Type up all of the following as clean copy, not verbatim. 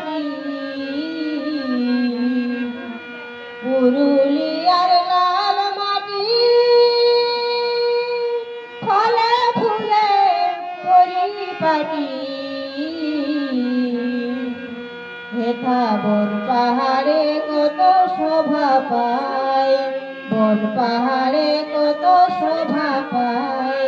পারি। পুরুলিয়ার লাল মাটি ফলে ফুলে পরিপাটি। হেথা বন পাহাড়ে কত শোভা পায়, বন পাহাড়ে কত শোভা পায়।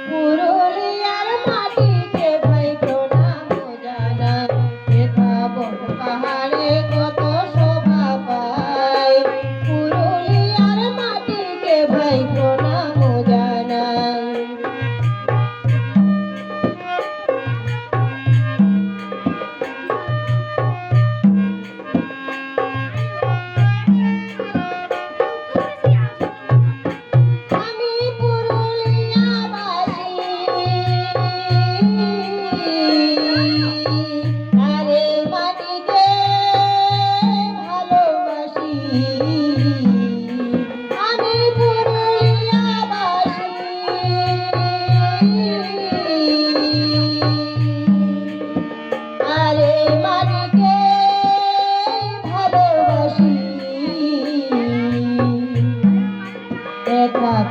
পুরুলিয়ার মাটিকে ভাই প্রণাম জানাই, হেথা বন পাহাড়ে কত শোভা পায়। পুরুলিয়ার মাটিকে ভাই প্রণাম জানাই।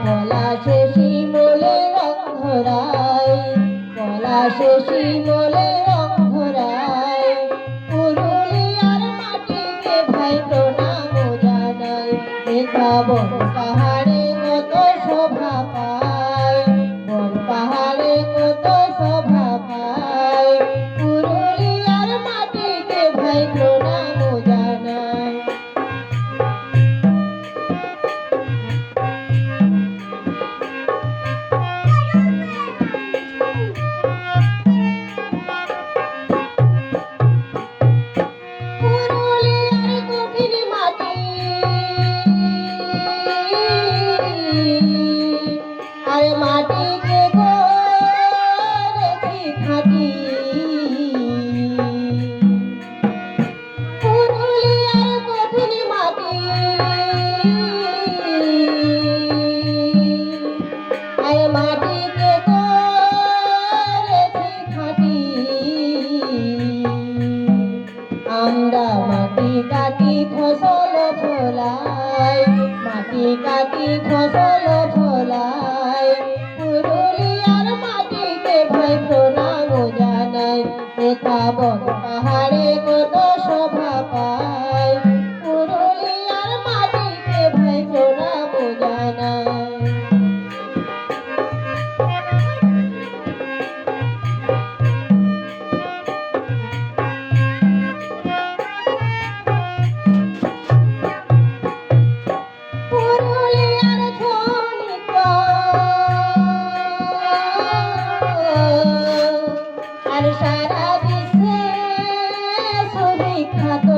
পলাশে শিমলে রং ধরায়, পলাশে শিমলে রং ধরায়। পুরুলিয়ার মাটিকে ভাই প্রণাম জানাই, হেথা বন পাহাড়ে কত শোভা পায়, বন পাহাড়ে কত শোভা পায়। পুরুলিয়ার মাটিকে ভাই প্রণাম জানাই। মাটিকে করেছি খাঁটি, পুরুলিয়ার কঠিন মাটি। মাটিকে করেছি খাঁটি, আমরা মাটি কাটি ফসল ফলাই, মাটি কাটি ফসল ফলাই। পুরুলিয়ার মাটিকে ভাই প্রণাম জানাই, হেথা বন পাহাড়ে কত শোভা পায়। পুরুলিয়ার মাটিকে ভাই প্রণাম জানাই। আর সারা বিশ্বে সুবিখ্যাত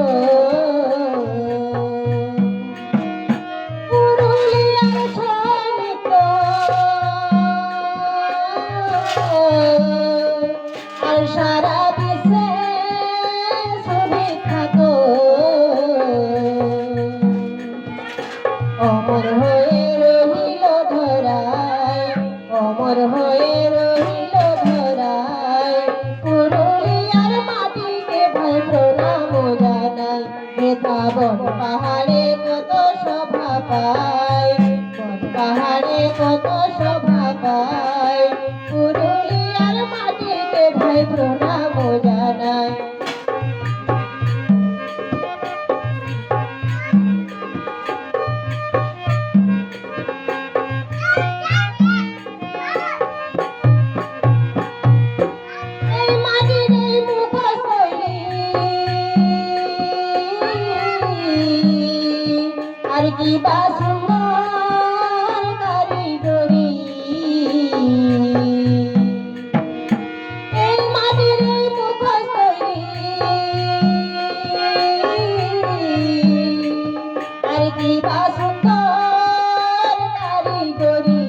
পুরুলিয়ার ছন্দ। আর সারা বিশ্বে সুবিখ্যাত, অমর হয়ে রহিল ধরায়, অমর হয়ে রহিল ধরায়। পুরুলিয়ার মাটিকে ভাই প্রণাম জানাই, হেথা বন পাহাড়ে কত শোভা পায়, বন পাহাড়ে কত শোভা পায়। পুরুলিয়ার মাটিকে ভাই প্রণাম জানাই। আর কি বা সুন্দর কারিগরি, এই মাটির মুখোশ তৈরি। আর কি বা সুন্দর কারিগরি,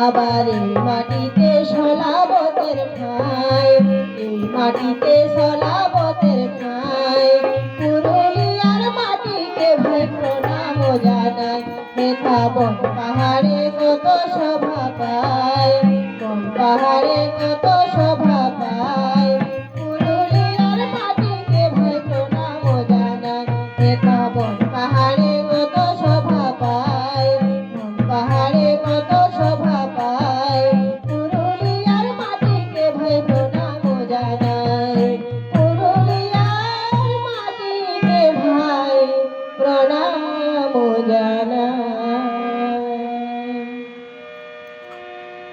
আবার এই মাটিতে সলাবতের ঠাঁই, এই মাটিতে সলাবতের ঠাঁই। পুরুলিয়ার মাটিকে ভাই প্রণাম জানাই, হেথা বন পাহাড়ে কত শোভা পায়, বন পাহাড়ে কত শোভা পায়। জ্ঞান